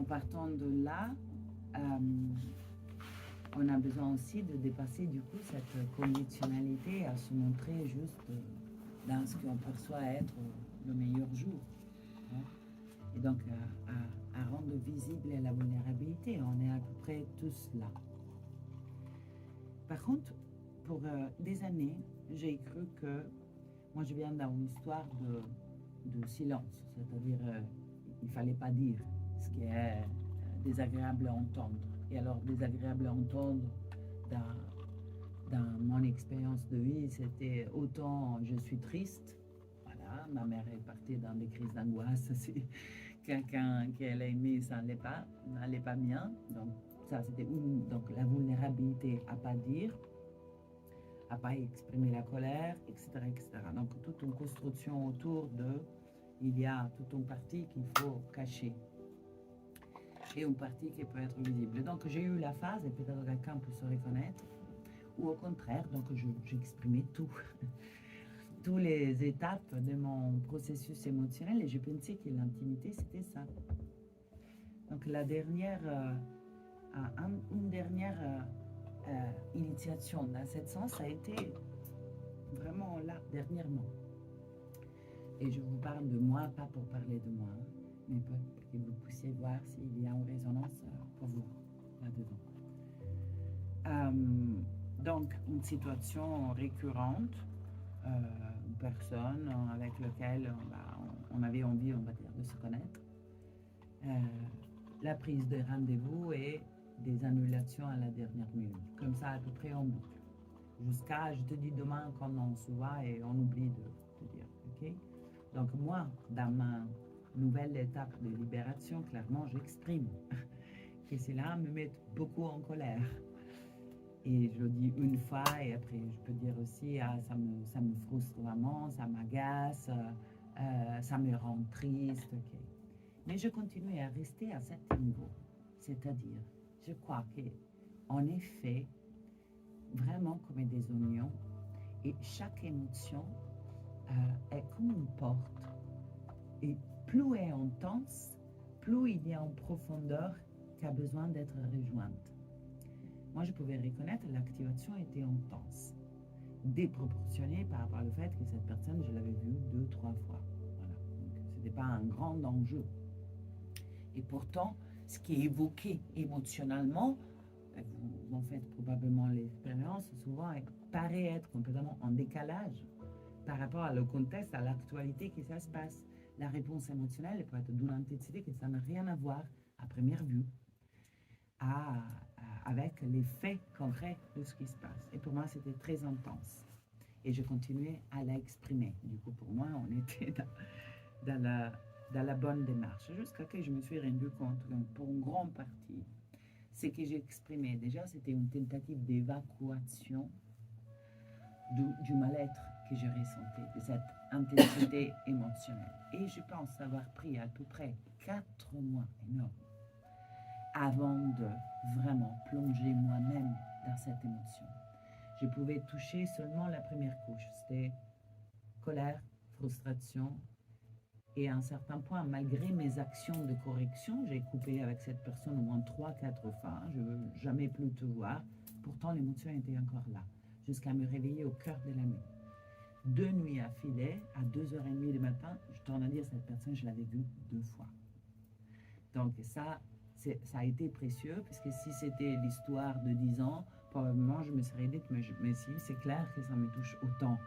partant de là, on a besoin aussi de dépasser du coup cette conditionnalité à se montrer juste dans ce qu'on perçoit être le meilleur jour. Hein. Et donc à rendre visible la vulnérabilité. On est à peu près tous là. Par contre, pour des années, j'ai cru que moi je viens d'une histoire de silence, c'est-à-dire il ne fallait pas dire ce qui est désagréable à entendre. Et alors désagréable à entendre dans mon expérience de vie, c'était autant je suis triste, voilà, ma mère est partie dans des crises d'angoisse, si quelqu'un qu'elle aimait, ça n'allait pas bien, donc ça c'était donc la vulnérabilité à pas dire, à pas exprimer la colère, etc., etc. Donc toute une construction autour de, il y a toute une partie qu'il faut cacher et une partie qui peut être visible. Donc j'ai eu la phase, et peut-être quelqu'un peut se reconnaître, ou au contraire, donc j'exprimais tout, toutes les étapes de mon processus émotionnel, et je pensais que l'intimité c'était ça. Donc la dernière, une dernière initiation dans ce sens, ça a été vraiment là, dernièrement. Et je vous parle de moi, pas pour parler de moi, mais pour que vous puissiez voir s'il y a une résonance pour vous là-dedans. Donc, une situation récurrente, une personne avec laquelle on avait envie, on va dire, de se connaître, la prise de rendez-vous et des annulations à la dernière minute, comme ça à peu près en boucle, jusqu'à je te dis demain quand on se voit et on oublie de dire, ok? Donc moi, dans ma nouvelle étape de libération, clairement, j'exprime que cela me met beaucoup en colère. Et je le dis une fois, et après je peux dire aussi, ça me frustre vraiment, ça m'agace, ça me rend triste, ok. Mais je continue à rester à cet niveau. C'est-à-dire, je crois qu'on est fait vraiment comme des oignons, et chaque émotion est comme une porte. Et plus elle est intense, plus il y a une profondeur qui a besoin d'être rejointe. Moi, je pouvais reconnaître que l'activation était intense, déproportionnée par rapport au fait que cette personne, je l'avais vue 2-3 fois. Voilà. Donc, ce n'était pas un grand enjeu. Et pourtant, ce qui est évoqué émotionnellement, vous en faites probablement l'expérience, souvent paraît être complètement en décalage par rapport au contexte, à l'actualité qui ça se passe. La réponse émotionnelle peut être d'une intensité que ça n'a rien à voir à première vue avec les faits concrets de ce qui se passe. Et pour moi, c'était très intense. Et je continuais à l'exprimer. Du coup, pour moi, on était dans la bonne démarche. Jusqu'à ce que je me suis rendu compte que pour une grande partie, ce que j'exprimais déjà, c'était une tentative d'évacuation du mal-être que je ressentais, de cette intensité émotionnelle. Et je pense avoir pris à peu près 4 mois énormes avant de vraiment plonger moi-même dans cette émotion. Je pouvais toucher seulement la première couche, c'était colère, frustration, et à un certain point, malgré mes actions de correction, j'ai coupé avec cette personne au moins 3-4 fois, je ne veux jamais plus te voir, pourtant l'émotion était encore là, jusqu'à me réveiller au cœur de la nuit. 2 nuits affilées, à 2h30 du matin, je tourne à dire cette personne, je l'avais vue 2 fois. Donc ça a été précieux, puisque si c'était l'histoire de 10 ans, probablement je me serais dit, mais si, c'est clair que ça me touche autant.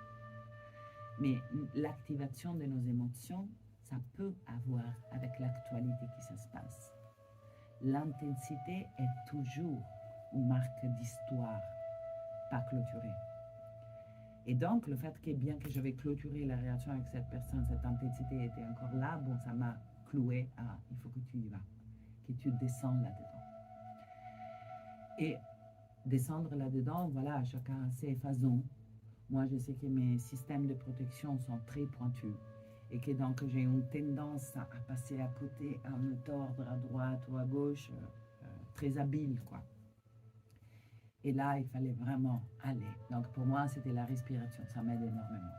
Mais l'activation de nos émotions, ça peut avoir avec l'actualité qui se passe. L'intensité est toujours une marque d'histoire, pas clôturée. Et donc, le fait que bien que j'avais clôturé la relation avec cette personne, cette intensité était encore là, bon, ça m'a cloué à il faut que tu y vas, que tu descends là-dedans. Et descendre là-dedans, voilà, chacun a ses façons. Moi, je sais que mes systèmes de protection sont très pointus et que donc j'ai une tendance à passer à côté, à me tordre à droite ou à gauche, très habile, quoi. Et là, il fallait vraiment aller. Donc pour moi, c'était la respiration, ça m'aide énormément.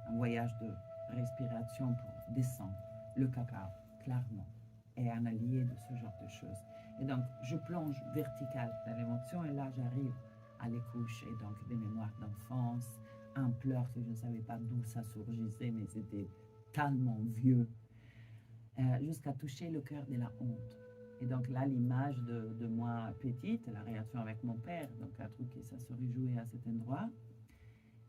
Un voyage de respiration pour descendre le cacao, clairement, et un allié de ce genre de choses. Et donc, je plonge vertical dans l'émotion et là, j'arrive à les couches et donc des mémoires d'enfance, un pleur que je ne savais pas d'où ça surgissait, mais c'était tellement vieux, jusqu'à toucher le cœur de la honte. Et donc là, l'image de moi petite, la réaction avec mon père, donc un truc qui ça se réjouit à cet endroit,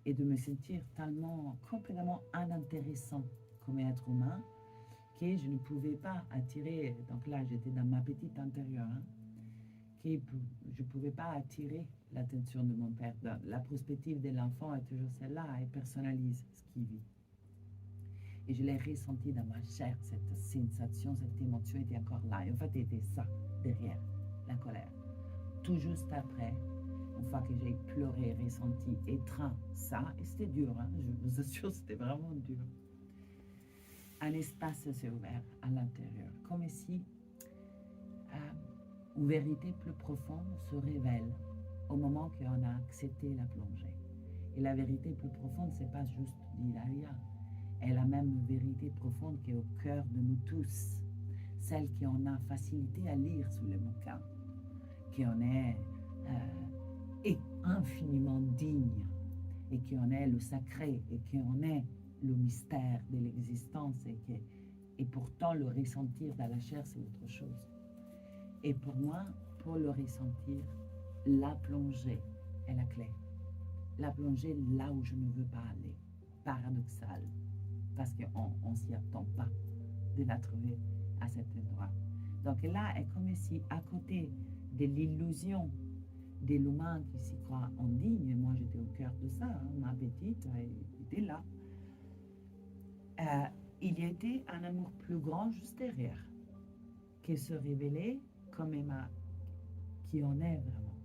et de me sentir tellement, complètement inintéressant comme être humain, que je ne pouvais pas attirer, donc là j'étais dans ma petite intérieure, hein, que je ne pouvais pas attirer l'attention de mon père. La perspective de l'enfant est toujours celle-là, elle personnalise ce qu'il vit. Et je l'ai ressenti dans ma chair, cette sensation, cette émotion était encore là. Et en fait, c'était ça, derrière, la colère. Tout juste après, une fois que j'ai pleuré, ressenti, étreint ça, et c'était dur, hein, je vous assure, c'était vraiment dur. Un espace s'est ouvert à l'intérieur, comme si une vérité plus profonde se révèle au moment qu'on a accepté la plongée. Et la vérité plus profonde, c'est pas juste d'Hilaria, est la même vérité profonde qui est au cœur de nous tous, celle qu'on a facilité à lire sous les bouquins, qu'on est infiniment digne, et qu'on est le sacré, et qu'on est le mystère de l'existence, et pourtant le ressentir dans la chair, c'est autre chose. Et pour moi, pour le ressentir, la plongée est la clé. La plongée là où je ne veux pas aller, paradoxal, parce qu'on ne s'y attend pas de la trouver à cet endroit. Donc là, est comme si à côté de l'illusion de l'humain qui s'y croit indigne, et moi j'étais au cœur de ça, hein, ma petite était là, il y était un amour plus grand juste derrière, qui se révélait comme Emma, qui on est vraiment,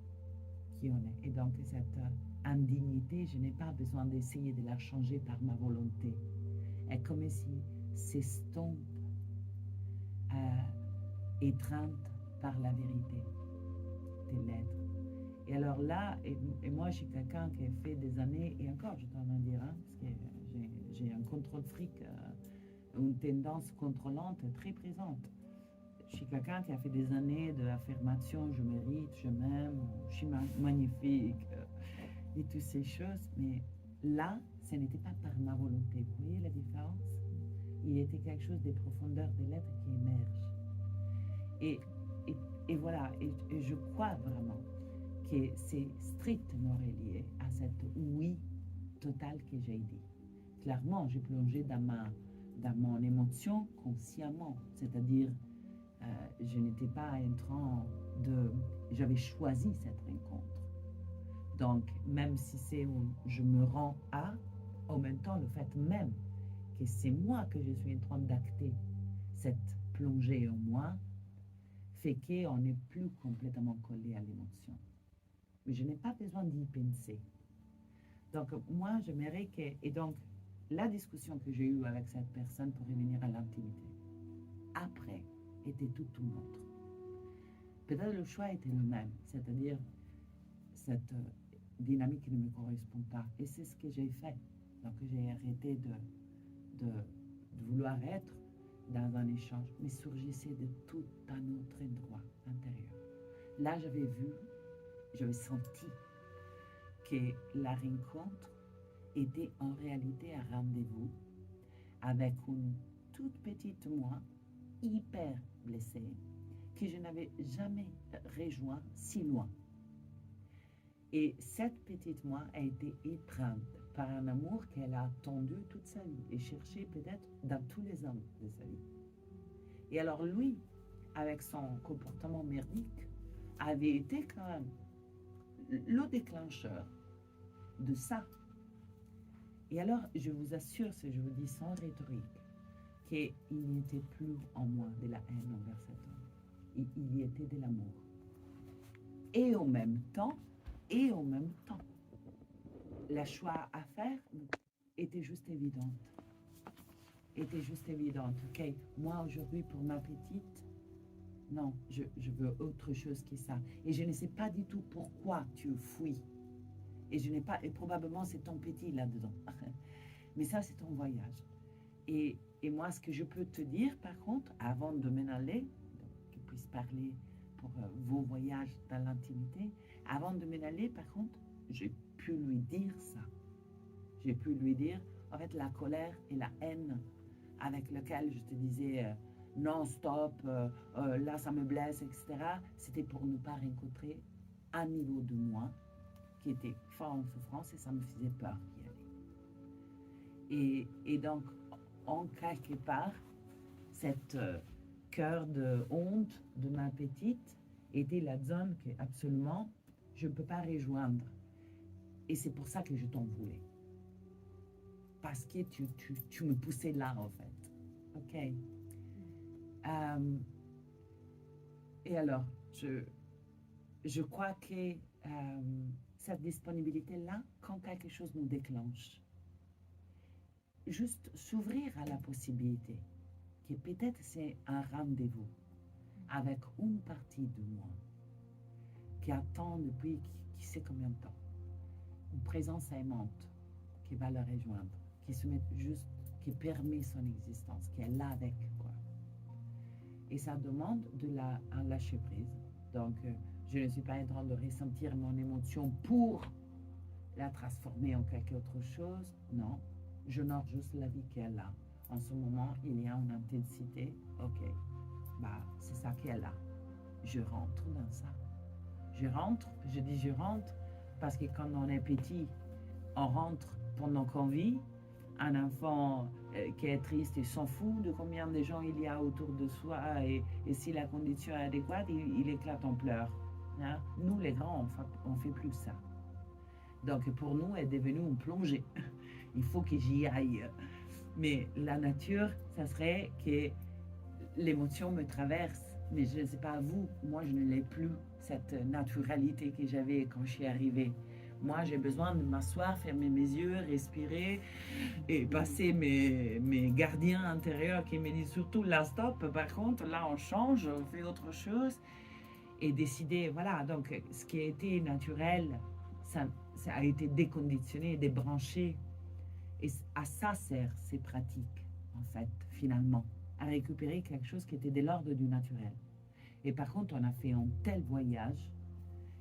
qui on est. Et donc cette indignité, je n'ai pas besoin d'essayer de la changer par ma volonté. Est comme si s'estompe étreinte par la vérité de l'être. Et alors là, et moi je suis quelqu'un qui a fait des années, et encore je dois en dire, hein, parce que j'ai un contrôle fric, une tendance contrôlante très présente. Je suis quelqu'un qui a fait des années d'affirmation, je mérite, je m'aime, je suis magnifique, et toutes ces choses, mais là, ce n'était pas par ma volonté. Vous voyez la différence? Il était quelque chose des profondeurs de l'être qui émerge. Et voilà, et je crois vraiment que c'est strictement relié à cette oui totale que j'ai dit. Clairement, j'ai plongé dans mon émotion consciemment, c'est-à-dire je n'étais pas en train de... J'avais choisi cette rencontre. Donc, même si c'est où je me rends à, en même temps, le fait même que c'est moi que je suis en train d'acter cette plongée en moi, fait qu'on n'est plus complètement collé à l'émotion. Mais je n'ai pas besoin d'y penser. Donc, moi, j'aimerais que... Et donc, la discussion que j'ai eue avec cette personne pour revenir à l'intimité, après, était tout autre. Peut-être le choix était le même, c'est-à-dire cette dynamique qui ne me correspond pas. Et c'est ce que j'ai fait. Donc, j'ai arrêté de vouloir être dans un échange, mais surgissait de tout un autre endroit intérieur. Là, j'avais senti que la rencontre était en réalité un rendez-vous avec une toute petite moi, hyper blessée, que je n'avais jamais rejoint si loin. Et cette petite moi a été étreinte par un amour qu'elle a attendu toute sa vie et cherché peut-être dans tous les hommes de sa vie. Et alors lui, avec son comportement merdique, avait été quand même le déclencheur de ça. Et alors, je vous assure, je vous dis sans rhétorique, qu'il n'y était plus en moi de la haine envers cet homme. Il y était de l'amour. Et en même temps, la choix à faire était juste évidente. Ok, moi aujourd'hui pour ma petite, non, je veux autre chose que ça. Et je ne sais pas du tout pourquoi tu fuis. Et je n'ai pas, et probablement c'est ton petit là-dedans. Mais ça, c'est ton voyage. Et moi, ce que je peux te dire, par contre, avant de m'en aller, qu'il puisse parler pour vos voyages dans l'intimité. Avant de m'en aller, par contre, j'ai pu lui dire ça. J'ai pu lui dire, en fait, la colère et la haine avec laquelle je te disais non, stop, là ça me blesse, etc. C'était pour ne pas rencontrer un niveau de moi qui était fort en souffrance et ça me faisait peur d'y aller. Et donc, en quelque part, cette cœur de honte de ma petite était la zone que absolument je ne peux pas rejoindre. Et c'est pour ça que je t'en voulais. Parce que tu me poussais là, en fait. OK. Et alors, je crois que cette disponibilité-là, quand quelque chose nous déclenche, juste s'ouvrir à la possibilité que peut-être c'est un rendez-vous avec une partie de moi qui attend depuis qui sait combien de temps, une présence aimante qui va le rejoindre, qui se met juste, qui permet son existence, qui est là avec, quoi. Et ça demande un lâcher prise. Donc, je ne suis pas en train de ressentir mon émotion pour la transformer en quelque autre chose. Non, je note juste la vie qu'elle a. En ce moment, il y a une intensité. Ok, bah, c'est ça qu'elle a. Je rentre dans ça. Je dis je rentre parce que quand on est petit, on rentre pendant qu'on vit. Un enfant qui est triste, il s'en fout de combien de gens il y a autour de soi et si la condition est adéquate, il éclate en pleurs. Hein? Nous, les grands, on fait plus ça. Donc, pour nous, est devenu une plongée. Il faut que j'y aille. Mais la nature, ça serait que l'émotion me traverse. Mais je ne sais pas vous, moi, je ne l'ai plus, cette naturalité que j'avais quand je suis arrivée. Moi, j'ai besoin de m'asseoir, fermer mes yeux, respirer et passer mes gardiens intérieurs qui me disent surtout là, stop, par contre, là, on change, on fait autre chose et décider, voilà. Donc, ce qui a été naturel, ça a été déconditionné, débranché. Et à ça sert ces pratiques, en fait, finalement, à récupérer quelque chose qui était de l'ordre du naturel. Et par contre, on a fait un tel voyage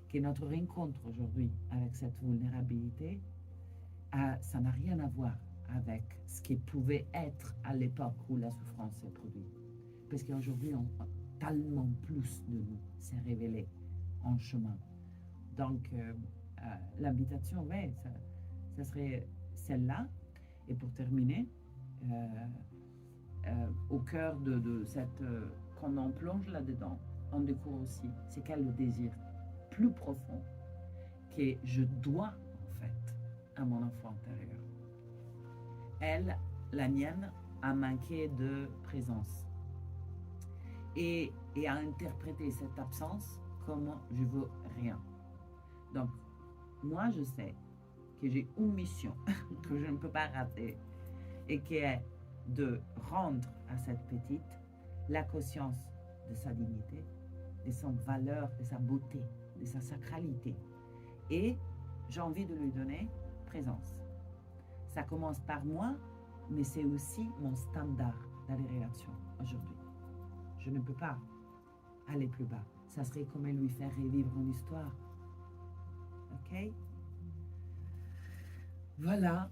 que notre rencontre aujourd'hui avec cette vulnérabilité, ça n'a rien à voir avec ce qui pouvait être à l'époque où la souffrance s'est produite. Parce qu'aujourd'hui, tellement plus de nous s'est révélé en chemin. Donc, l'invitation, ouais, ça serait celle-là. Et pour terminer, au cœur de cette... quand on plonge là-dedans, on découvre aussi, c'est quel le désir plus profond que je dois, en fait, à mon enfant intérieur. Elle, la mienne, a manqué de présence. Et a interprété cette absence comme je veux rien. Donc, moi, je sais que j'ai une mission que je ne peux pas rater et qui est de rendre à cette petite la conscience de sa dignité, de sa valeur, de sa beauté, de sa sacralité. Et j'ai envie de lui donner présence. Ça commence par moi, mais c'est aussi mon standard dans les relations aujourd'hui. Je ne peux pas aller plus bas. Ça serait comme lui faire revivre une histoire. OK? Voilà.